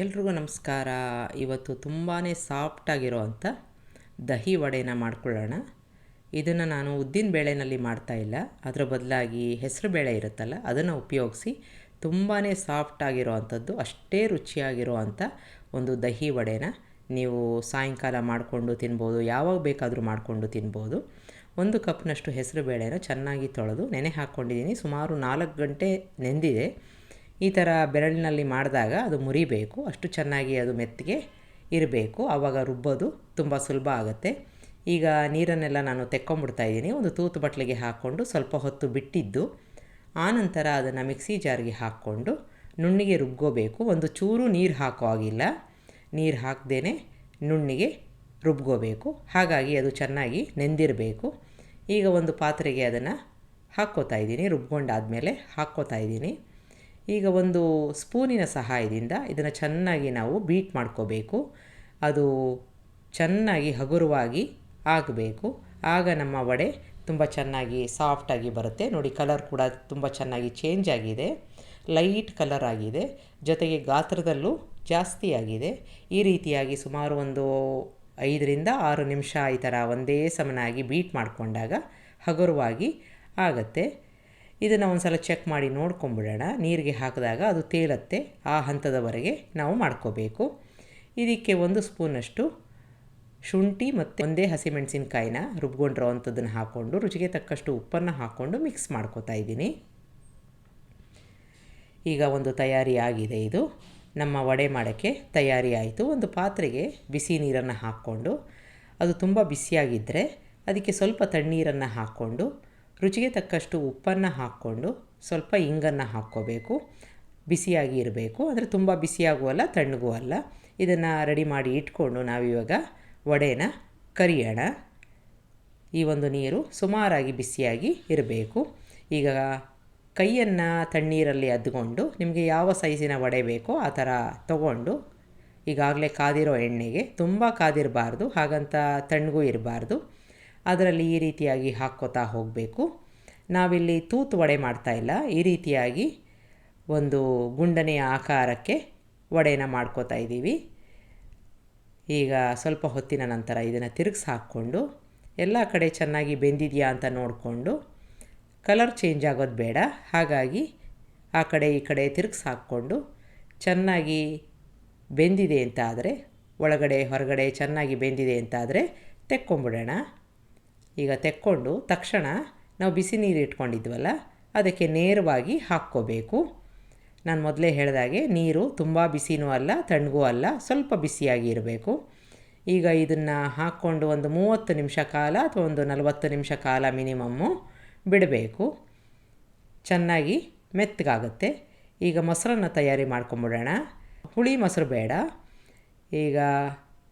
ಎಲ್ರಿಗೂ ನಮಸ್ಕಾರ. ಇವತ್ತು ತುಂಬಾ ಸಾಫ್ಟಾಗಿರೋವಂಥ ದಹಿ ವಡೆನ ಮಾಡ್ಕೊಳ್ಳೋಣ. ಇದನ್ನು ನಾನು ಉದ್ದಿನ ಬೇಳೆನಲ್ಲಿ ಮಾಡ್ತಾಯಿಲ್ಲ, ಅದರ ಬದಲಾಗಿ ಹೆಸರು ಬೇಳೆ ಇರುತ್ತಲ್ಲ ಅದನ್ನು ಉಪಯೋಗಿಸಿ ತುಂಬಾ ಸಾಫ್ಟಾಗಿರೋವಂಥದ್ದು, ಅಷ್ಟೇ ರುಚಿಯಾಗಿರೋವಂಥ ಒಂದು ದಹಿ ವಡೆನ ನೀವು ಸಾಯಂಕಾಲ ಮಾಡಿಕೊಂಡು ತಿನ್ಬೋದು, ಯಾವಾಗ ಬೇಕಾದರೂ ಮಾಡಿಕೊಂಡು ತಿನ್ಬೋದು. 1 ಕಪ್ನಷ್ಟು ಹೆಸರು ಬೇಳೆನ ಚೆನ್ನಾಗಿ ತೊಳೆದು ನೆನೆ ಹಾಕ್ಕೊಂಡಿದ್ದೀನಿ. ಸುಮಾರು 4 ಗಂಟೆ ನೆಂದಿದೆ. ಈ ಥರ ಬೆರಳಿನಲ್ಲಿ ಮಾಡಿದಾಗ ಅದು ಮುರಿಬೇಕು, ಅಷ್ಟು ಚೆನ್ನಾಗಿ ಅದು ಮೆತ್ತಗೆ ಇರಬೇಕು, ಆವಾಗ ರುಬ್ಬೋದು ತುಂಬ ಸುಲಭ ಆಗುತ್ತೆ. ಈಗ ನೀರನ್ನೆಲ್ಲ ನಾನು ತೆಕ್ಕೊಂಬಿಡ್ತಾಯಿದ್ದೀನಿ. ಒಂದು ತೂತು ಬಟ್ಲಿಗೆ ಹಾಕ್ಕೊಂಡು ಸ್ವಲ್ಪ ಹೊತ್ತು ಬಿಟ್ಟಿದ್ದು, ಆನಂತರ ಅದನ್ನು ಮಿಕ್ಸಿ ಜಾರ್ಗೆ ಹಾಕ್ಕೊಂಡು ನುಣ್ಣಿಗೆ ರುಬ್ಕೋಬೇಕು. ಒಂದು ಚೂರು ನೀರು ಹಾಕೋ ಆಗಿಲ್ಲ, ನೀರು ಹಾಕದೇ ನುಣ್ಣಿಗೆ ರುಬ್ಕೋಬೇಕು. ಹಾಗಾಗಿ ಅದು ಚೆನ್ನಾಗಿ ನೆಂದಿರಬೇಕು. ಈಗ ಒಂದು ಪಾತ್ರೆಗೆ ಅದನ್ನು ಹಾಕ್ಕೋತಾ ಇದ್ದೀನಿ, ರುಬ್ಕೊಂಡಾದಮೇಲೆ ಹಾಕ್ಕೋತಾ ಇದ್ದೀನಿ. ಈಗ ಒಂದು ಸ್ಪೂನಿನ ಸಹಾಯದಿಂದ ಇದನ್ನು ಚೆನ್ನಾಗಿ ನಾವು ಬೀಟ್ ಮಾಡ್ಕೋಬೇಕು. ಅದು ಚೆನ್ನಾಗಿ ಹಗುರವಾಗಿ ಆಗಬೇಕು, ಆಗ ನಮ್ಮ ವಡೆ ತುಂಬ ಚೆನ್ನಾಗಿ ಸಾಫ್ಟಾಗಿ ಬರುತ್ತೆ. ನೋಡಿ, ಕಲರ್ ಕೂಡ ತುಂಬ ಚೆನ್ನಾಗಿ ಚೇಂಜ್ ಆಗಿದೆ, ಲೈಟ್ ಕಲರ್ ಆಗಿದೆ, ಜೊತೆಗೆ ಗಾತ್ರದಲ್ಲೂ ಜಾಸ್ತಿ ಆಗಿದೆ. ಈ ರೀತಿಯಾಗಿ ಸುಮಾರು ಒಂದು 5 ರಿಂದ 6 ನಿಮಿಷ ಈ ಥರ ಒಂದೇ ಸಮನಾಗಿ ಬೀಟ್ ಮಾಡಿಕೊಂಡಾಗ ಹಗುರವಾಗಿ ಆಗುತ್ತೆ. ಇದನ್ನು ಒಂದು ಸಲ ಚೆಕ್ ಮಾಡಿ ನೋಡ್ಕೊಂಬಿಡೋಣ. ನೀರಿಗೆ ಹಾಕಿದಾಗ ಅದು ತೇಲುತ್ತೆ, ಆ ಹಂತದವರೆಗೆ ನಾವು ಮಾಡ್ಕೋಬೇಕು. ಇದಕ್ಕೆ 1 ಸ್ಪೂನಷ್ಟು ಶುಂಠಿ ಮತ್ತು ಒಂದೇ ಹಸಿಮೆಣಸಿನ್ಕಾಯಿನ ರುಬ್ಕೊಂಡಿರೋ ಅಂಥದ್ದನ್ನು ಹಾಕ್ಕೊಂಡು ರುಚಿಗೆ ತಕ್ಕಷ್ಟು ಉಪ್ಪನ್ನು ಹಾಕ್ಕೊಂಡು ಮಿಕ್ಸ್ ಮಾಡ್ಕೋತಾ ಇದ್ದೀನಿ. ಈಗ ಒಂದು ತಯಾರಿ ಆಗಿದೆ. ಇದು ನಮ್ಮ ವಡೆ ಮಾಡೋಕ್ಕೆ ತಯಾರಿ ಆಯಿತು. ಒಂದು ಪಾತ್ರೆಗೆ ಬಿಸಿ ನೀರನ್ನು ಹಾಕ್ಕೊಂಡು, ಅದು ತುಂಬ ಬಿಸಿಯಾಗಿದ್ದರೆ ಅದಕ್ಕೆ ಸ್ವಲ್ಪ ತಣ್ಣೀರನ್ನು ಹಾಕ್ಕೊಂಡು ರುಚಿಗೆ ತಕ್ಕಷ್ಟು ಉಪ್ಪನ್ನು ಹಾಕ್ಕೊಂಡು ಸ್ವಲ್ಪ ಇಂಗನ್ನು ಹಾಕ್ಕೋಬೇಕು. ಬಿಸಿಯಾಗಿ ಇರಬೇಕು, ಅಂದರೆ ತುಂಬ ಬಿಸಿಯಾಗೂ ಅಲ್ಲ ತಣ್ಣಗೂ ಅಲ್ಲ. ಇದನ್ನು ರೆಡಿ ಮಾಡಿ ಇಟ್ಕೊಂಡು ನಾವಿವಾಗ ವಡೆನ ಕರಿಯೋಣ. ಈ ಒಂದು ನೀರು ಸುಮಾರಾಗಿ ಬಿಸಿಯಾಗಿ ಇರಬೇಕು. ಈಗ ಕೈಯನ್ನು ತಣ್ಣೀರಲ್ಲಿ ಅದ್ಕೊಂಡು ನಿಮಗೆ ಯಾವ ಸೈಜಿನ ವಡೆ ಬೇಕೋ ಆ ಥರ ತಗೊಂಡು, ಈಗಾಗಲೇ ಕಾದಿರೋ ಎಣ್ಣೆಗೆ, ತುಂಬ ಕಾದಿರಬಾರ್ದು ಹಾಗಂತ ತಣ್ಣಗೂ ಇರಬಾರ್ದು, ಅದರಲ್ಲಿ ಈ ರೀತಿಯಾಗಿ ಹಾಕ್ಕೋತಾ ಹೋಗಬೇಕು. ನಾವಿಲ್ಲಿ ತೂತು ವಡೆ ಮಾಡ್ತಾಯಿಲ್ಲ, ಈ ರೀತಿಯಾಗಿ ಒಂದು ಗುಂಡನೆಯ ಆಕಾರಕ್ಕೆ ವಡೆನ ಮಾಡ್ಕೋತಾ ಇದ್ದೀವಿ. ಈಗ ಸ್ವಲ್ಪ ಹೊತ್ತಿನ ನಂತರ ಇದನ್ನು ತಿರುಗಿಸಿ ಹಾಕ್ಕೊಂಡು ಎಲ್ಲ ಕಡೆ ಚೆನ್ನಾಗಿ ಬೆಂದಿದೆಯಾ ಅಂತ ನೋಡಿಕೊಂಡು, ಕಲರ್ ಚೇಂಜ್ ಆಗೋದು ಬೇಡ, ಹಾಗಾಗಿ ಆ ಕಡೆ ಈ ಕಡೆ ತಿರುಗಿಸಿ ಹಾಕ್ಕೊಂಡು ಚೆನ್ನಾಗಿ ಬೆಂದಿದೆ ಅಂತ ಆದರೆ, ಒಳಗಡೆ ಹೊರಗಡೆ ಚೆನ್ನಾಗಿ ಬೆಂದಿದೆ ಅಂತ ಆದರೆ ತೆಕ್ಕೊಂಬಿಡೋಣ. ಈಗ ತೆಕ್ಕೊಂಡು ತಕ್ಷಣ ನಾವು ಬಿಸಿ ನೀರು ಇಟ್ಕೊಂಡಿದ್ವಲ್ಲ ಅದಕ್ಕೆ ನೇರವಾಗಿ ಹಾಕ್ಕೋಬೇಕು. ನಾನು ಮೊದಲೇ ಹೇಳಿದಾಗೆ ನೀರು ತುಂಬ ಬಿಸಿನೂ ಅಲ್ಲ ತಣ್ಣಗೂ ಅಲ್ಲ, ಸ್ವಲ್ಪ ಬಿಸಿಯಾಗಿ ಇರಬೇಕು. ಈಗ ಇದನ್ನು ಹಾಕ್ಕೊಂಡು ಒಂದು 30 ನಿಮಿಷ ಕಾಲ ಅಥವಾ ಒಂದು 40 ನಿಮಿಷ ಕಾಲ ಮಿನಿಮಮ್ಮು ಬಿಡಬೇಕು, ಚೆನ್ನಾಗಿ ಮೆತ್ತಗಾಗುತ್ತೆ. ಈಗ ಮೊಸರನ್ನು ತಯಾರಿ ಮಾಡ್ಕೊಂಬಿಡೋಣ. ಹುಳಿ ಮೊಸರು ಬೇಡ. ಈಗ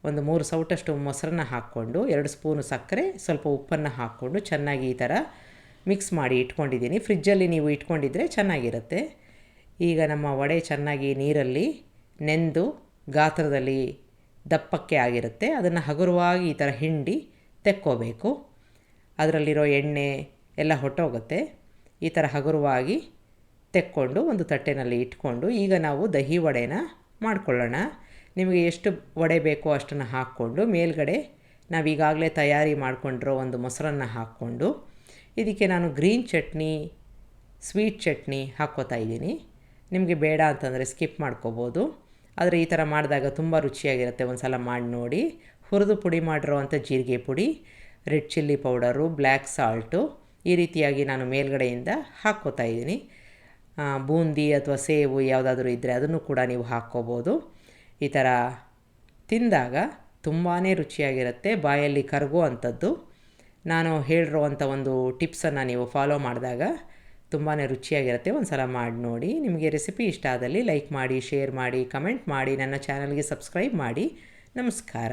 ಒಂದು 3 ಸೌಟಷ್ಟು ಮೊಸರನ್ನ ಹಾಕ್ಕೊಂಡು 2 ಸ್ಪೂನು ಸಕ್ಕರೆ, ಸ್ವಲ್ಪ ಉಪ್ಪನ್ನು ಹಾಕ್ಕೊಂಡು ಚೆನ್ನಾಗಿ ಈ ಥರ ಮಿಕ್ಸ್ ಮಾಡಿ ಇಟ್ಕೊಂಡಿದ್ದೀನಿ. ಫ್ರಿಜ್ಜಲ್ಲಿ ನೀವು ಇಟ್ಕೊಂಡಿದ್ರೆ ಚೆನ್ನಾಗಿರುತ್ತೆ. ಈಗ ನಮ್ಮ ವಡೆ ಚೆನ್ನಾಗಿ ನೀರಲ್ಲಿ ನೆಂದು ಗಾತ್ರದಲ್ಲಿ ದಪ್ಪಕ್ಕೆ ಆಗಿರುತ್ತೆ. ಅದನ್ನು ಹಗುರವಾಗಿ ಈ ಥರ ಹಿಂಡಿ ತೆಕ್ಕೋಬೇಕು. ಅದರಲ್ಲಿರೋ ಎಣ್ಣೆ ಎಲ್ಲ ಹೊಟ್ಟೋಗುತ್ತೆ. ಈ ಥರ ಹಗುರವಾಗಿ ತೆಕ್ಕೊಂಡು ಒಂದು ತಟ್ಟೆನಲ್ಲಿ ಇಟ್ಕೊಂಡು ಈಗ ನಾವು ದಹಿ ವಡೆನ ಮಾಡ್ಕೊಳ್ಳೋಣ. ನಿಮಗೆ ಎಷ್ಟು ವಡೆ ಬೇಕೋ ಅಷ್ಟನ್ನು ಹಾಕ್ಕೊಂಡು ಮೇಲ್ಗಡೆ ನಾವೀಗಾಗಲೇ ತಯಾರಿ ಮಾಡಿಕೊಂಡಿರೋ ಒಂದು ಮೊಸರನ್ನು ಹಾಕ್ಕೊಂಡು, ಇದಕ್ಕೆ ನಾನು ಗ್ರೀನ್ ಚಟ್ನಿ, ಸ್ವೀಟ್ ಚಟ್ನಿ ಹಾಕ್ಕೋತಾ ಇದ್ದೀನಿ. ನಿಮಗೆ ಬೇಡ ಅಂತಂದರೆ ಸ್ಕಿಪ್ ಮಾಡ್ಕೋಬೋದು, ಆದರೆ ಈ ಥರ ಮಾಡಿದಾಗ ತುಂಬ ರುಚಿಯಾಗಿರುತ್ತೆ. ಒಂದು ಸಲ ಮಾಡಿ ನೋಡಿ. ಹುರಿದು ಪುಡಿ ಮಾಡಿರೋ ಅಂಥ ಜೀರಿಗೆ ಪುಡಿ, red chilli powder, black salt ಈ ರೀತಿಯಾಗಿ ನಾನು ಮೇಲ್ಗಡೆಯಿಂದ ಹಾಕ್ಕೋತಾ ಇದ್ದೀನಿ. ಬೂಂದಿ ಅಥವಾ ಸೇವು ಯಾವುದಾದ್ರೂ ಇದ್ದರೆ ಅದನ್ನು ಕೂಡ ನೀವು ಹಾಕ್ಕೋಬೋದು. ಈ ಥರ ತಿಂದಾಗ ತುಂಬಾ ರುಚಿಯಾಗಿರುತ್ತೆ, ಬಾಯಲ್ಲಿ ಕರಗೋ ಅಂಥದ್ದು. ನಾನು ಹೇಳಿರೋವಂಥ ಒಂದು ಟಿಪ್ಸನ್ನು ನೀವು ಫಾಲೋ ಮಾಡಿದಾಗ ತುಂಬಾ ರುಚಿಯಾಗಿರುತ್ತೆ. ಒಂದು ಸಲ ಮಾಡಿ ನೋಡಿ. ನಿಮಗೆ ರೆಸಿಪಿ ಇಷ್ಟ ಆದಲ್ಲಿ ಲೈಕ್ ಮಾಡಿ, ಶೇರ್ ಮಾಡಿ, ಕಮೆಂಟ್ ಮಾಡಿ, ನನ್ನ ಚಾನಲ್ಗೆ ಸಬ್ಸ್ಕ್ರೈಬ್ ಮಾಡಿ. ನಮಸ್ಕಾರ.